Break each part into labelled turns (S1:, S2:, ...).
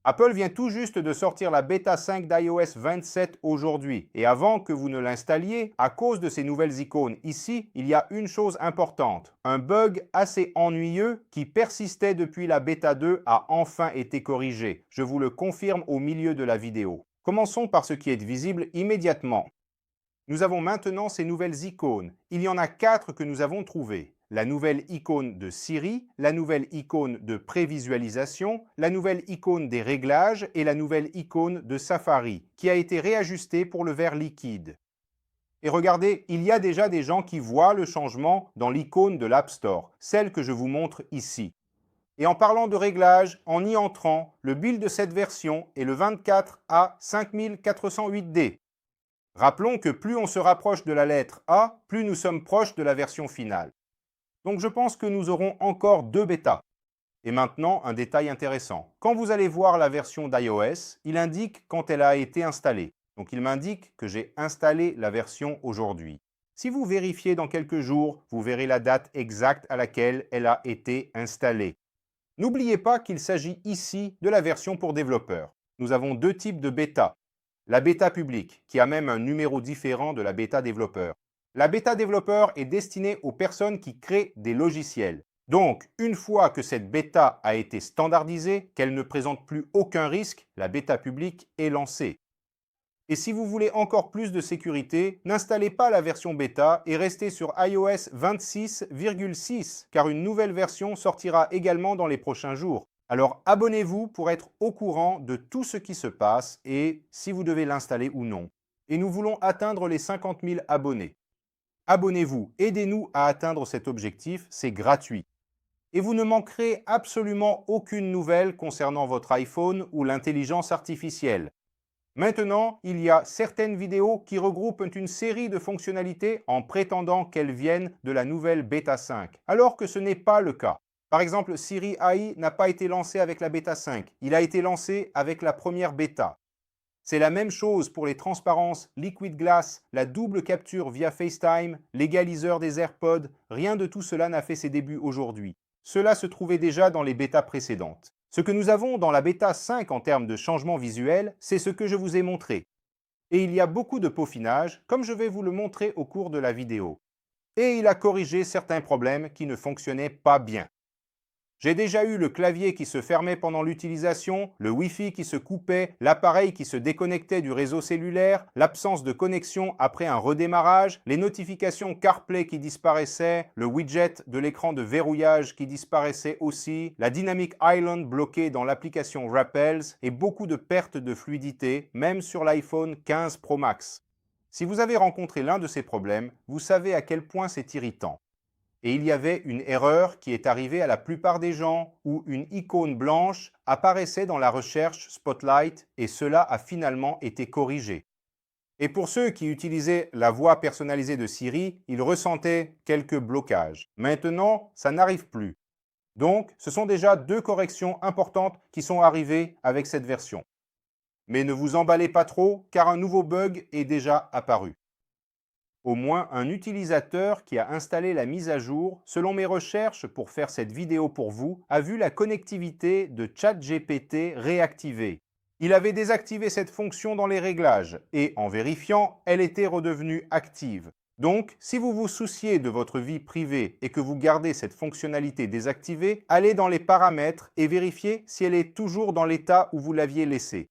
S1: Apple vient tout juste de sortir la bêta 5 d'iOS 27 aujourd'hui. Et avant que vous ne l'installiez, à cause de ces nouvelles icônes ici, il y a une chose importante. Un bug assez ennuyeux qui persistait depuis la bêta 2 a enfin été corrigé. Je vous le confirme au milieu de la vidéo. Commençons par ce qui est visible immédiatement. Nous avons maintenant ces nouvelles icônes. Il y en a 4 que nous avons trouvées. La nouvelle icône de Siri, la nouvelle icône de prévisualisation, la nouvelle icône des réglages et la nouvelle icône de Safari, qui a été réajustée pour le vert liquide. Et regardez, il y a déjà des gens qui voient le changement dans l'icône de l'App Store, celle que je vous montre ici. Et en parlant de réglages, en y entrant, le build de cette version est le 24A5408D. Rappelons que plus on se rapproche de la lettre A, plus nous sommes proches de la version finale. Donc je pense que nous aurons encore 2 bêtas. Et maintenant, un détail intéressant. Quand vous allez voir la version d'iOS, il indique quand elle a été installée. Donc il m'indique que j'ai installé la version aujourd'hui. Si vous vérifiez dans quelques jours, vous verrez la date exacte à laquelle elle a été installée. N'oubliez pas qu'il s'agit ici de la version pour développeurs. Nous avons 2 types de bêta. La bêta publique, qui a même un numéro différent de la bêta développeur. La bêta développeur est destinée aux personnes qui créent des logiciels. Donc, une fois que cette bêta a été standardisée, qu'elle ne présente plus aucun risque, la bêta publique est lancée. Et si vous voulez encore plus de sécurité, n'installez pas la version bêta et restez sur iOS 26,6, car une nouvelle version sortira également dans les prochains jours. Alors abonnez-vous pour être au courant de tout ce qui se passe et si vous devez l'installer ou non. Et nous voulons atteindre les 50 000 abonnés. Abonnez-vous, aidez-nous à atteindre cet objectif, c'est gratuit. Et vous ne manquerez absolument aucune nouvelle concernant votre iPhone ou l'intelligence artificielle. Maintenant, il y a certaines vidéos qui regroupent une série de fonctionnalités en prétendant qu'elles viennent de la nouvelle bêta 5, alors que ce n'est pas le cas. Par exemple, Siri AI n'a pas été lancé avec la bêta 5, il a été lancé avec la première bêta. C'est la même chose pour les transparences Liquid Glass, la double capture via FaceTime, l'égaliseur des AirPods, rien de tout cela n'a fait ses débuts aujourd'hui. Cela se trouvait déjà dans les bêtas précédentes. Ce que nous avons dans la bêta 5 en termes de changement visuel, c'est ce que je vous ai montré. Et il y a beaucoup de peaufinage, comme je vais vous le montrer au cours de la vidéo. Et il a corrigé certains problèmes qui ne fonctionnaient pas bien. J'ai déjà eu le clavier qui se fermait pendant l'utilisation, le Wi-Fi qui se coupait, l'appareil qui se déconnectait du réseau cellulaire, l'absence de connexion après un redémarrage, les notifications CarPlay qui disparaissaient, le widget de l'écran de verrouillage qui disparaissait aussi, la Dynamic Island bloquée dans l'application Rappels et beaucoup de pertes de fluidité, même sur l'iPhone 15 Pro Max. Si vous avez rencontré l'un de ces problèmes, vous savez à quel point c'est irritant. Et il y avait une erreur qui est arrivée à la plupart des gens où une icône blanche apparaissait dans la recherche Spotlight et cela a finalement été corrigé. Et pour ceux qui utilisaient la voix personnalisée de Siri, ils ressentaient quelques blocages. Maintenant, ça n'arrive plus. Donc, ce sont déjà 2 corrections importantes qui sont arrivées avec cette version. Mais ne vous emballez pas trop car un nouveau bug est déjà apparu. Au moins un utilisateur qui a installé la mise à jour, selon mes recherches pour faire cette vidéo pour vous, a vu la connectivité de ChatGPT réactivée. Il avait désactivé cette fonction dans les réglages et en vérifiant, elle était redevenue active. Donc, si vous vous souciez de votre vie privée et que vous gardez cette fonctionnalité désactivée, allez dans les paramètres et vérifiez si elle est toujours dans l'état où vous l'aviez laissée.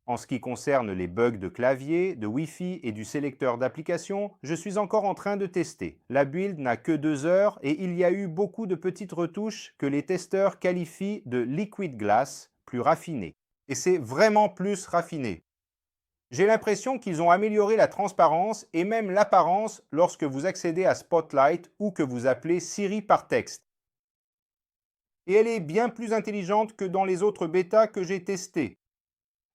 S1: En ce qui concerne les bugs de clavier, de Wi-Fi et du sélecteur d'applications, je suis encore en train de tester. La build n'a que 2 heures et il y a eu beaucoup de petites retouches que les testeurs qualifient de Liquid Glass, plus raffiné. Et c'est vraiment plus raffiné. J'ai l'impression qu'ils ont amélioré la transparence et même l'apparence lorsque vous accédez à Spotlight ou que vous appelez Siri par texte. Et elle est bien plus intelligente que dans les autres bêtas que j'ai testées.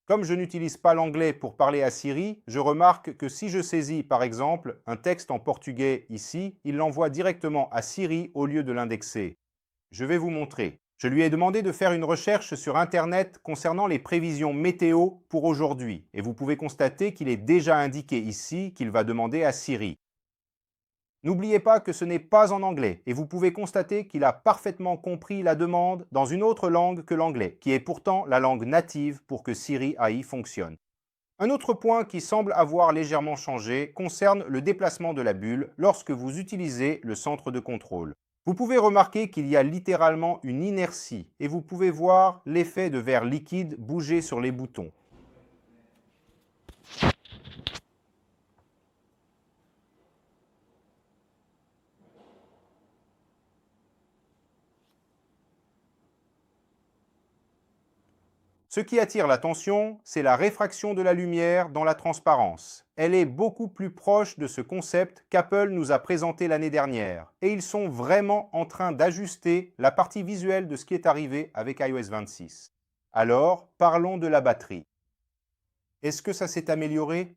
S1: Comme je n'utilise pas l'anglais pour parler à Siri, je remarque que si je saisis par exemple un texte en portugais ici, il l'envoie directement à Siri au lieu de l'indexer. Je vais vous montrer. Je lui ai demandé de faire une recherche sur Internet concernant les prévisions météo pour aujourd'hui. Et vous pouvez constater qu'il est déjà indiqué ici qu'il va demander à Siri. N'oubliez pas que ce n'est pas en anglais et vous pouvez constater qu'il a parfaitement compris la demande dans une autre langue que l'anglais, qui est pourtant la langue native pour que Siri AI fonctionne. Un autre point qui semble avoir légèrement changé concerne le déplacement de la bulle lorsque vous utilisez le centre de contrôle. Vous pouvez remarquer qu'il y a littéralement une inertie et vous pouvez voir l'effet de verre liquide bouger sur les boutons. Ce qui attire l'attention, c'est la réfraction de la lumière dans la transparence. Elle est beaucoup plus proche de ce concept qu'Apple nous a présenté l'année dernière. Et ils sont vraiment en train d'ajuster la partie visuelle de ce qui est arrivé avec iOS 26. Alors, parlons de la batterie. Est-ce que ça s'est amélioré?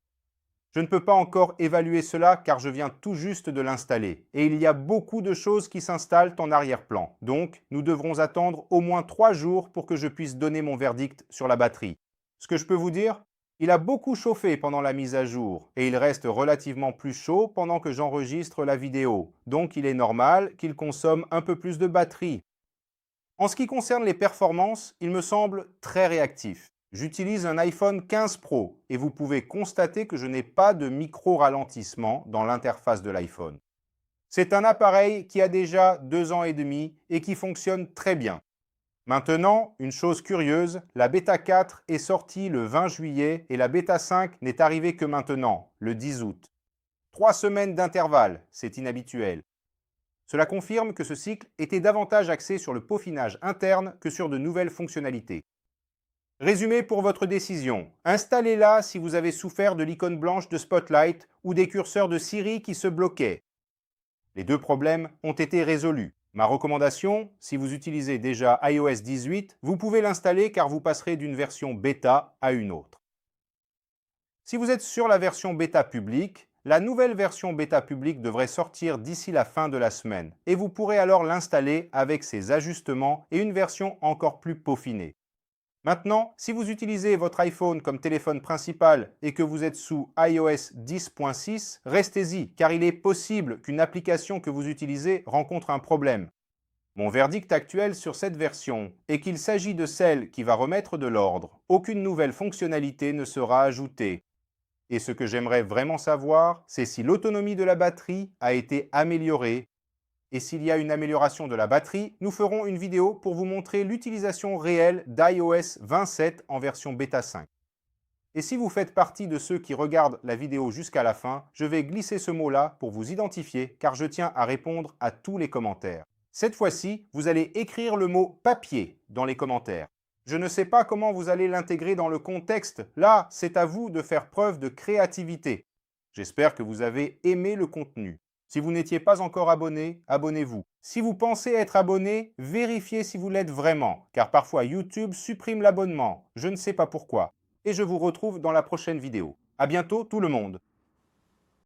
S1: Je ne peux pas encore évaluer cela car je viens tout juste de l'installer. Et il y a beaucoup de choses qui s'installent en arrière-plan. Donc, nous devrons attendre au moins 3 jours pour que je puisse donner mon verdict sur la batterie. Ce que je peux vous dire, il a beaucoup chauffé pendant la mise à jour et il reste relativement plus chaud pendant que j'enregistre la vidéo. Donc, il est normal qu'il consomme un peu plus de batterie. En ce qui concerne les performances, il me semble très réactif. J'utilise un iPhone 15 Pro et vous pouvez constater que je n'ai pas de micro-ralentissement dans l'interface de l'iPhone. C'est un appareil qui a déjà 2 ans et demi et qui fonctionne très bien. Maintenant, une chose curieuse, la bêta 4 est sortie le 20 juillet et la bêta 5 n'est arrivée que maintenant, le 10 août. 3 semaines d'intervalle, c'est inhabituel. Cela confirme que ce cycle était davantage axé sur le peaufinage interne que sur de nouvelles fonctionnalités. Résumé pour votre décision. Installez-la si vous avez souffert de l'icône blanche de Spotlight ou des curseurs de Siri qui se bloquaient. Les 2 problèmes ont été résolus. Ma recommandation, si vous utilisez déjà iOS 18, vous pouvez l'installer car vous passerez d'une version bêta à une autre. Si vous êtes sur la version bêta publique, la nouvelle version bêta publique devrait sortir d'ici la fin de la semaine et vous pourrez alors l'installer avec ses ajustements et une version encore plus peaufinée. Maintenant, si vous utilisez votre iPhone comme téléphone principal et que vous êtes sous iOS 10.6, restez-y, car il est possible qu'une application que vous utilisez rencontre un problème. Mon verdict actuel sur cette version est qu'il s'agit de celle qui va remettre de l'ordre. Aucune nouvelle fonctionnalité ne sera ajoutée. Et ce que j'aimerais vraiment savoir, c'est si l'autonomie de la batterie a été améliorée. Et s'il y a une amélioration de la batterie, nous ferons une vidéo pour vous montrer l'utilisation réelle d'iOS 27 en version bêta 5. Et si vous faites partie de ceux qui regardent la vidéo jusqu'à la fin, je vais glisser ce mot-là pour vous identifier car je tiens à répondre à tous les commentaires. Cette fois-ci, vous allez écrire le mot papier dans les commentaires. Je ne sais pas comment vous allez l'intégrer dans le contexte. Là, c'est à vous de faire preuve de créativité. J'espère que vous avez aimé le contenu. Si vous n'étiez pas encore abonné, abonnez-vous. Si vous pensez être abonné, vérifiez si vous l'êtes vraiment, car parfois YouTube supprime l'abonnement. Je ne sais pas pourquoi. Et je vous retrouve dans la prochaine vidéo. À bientôt tout le monde.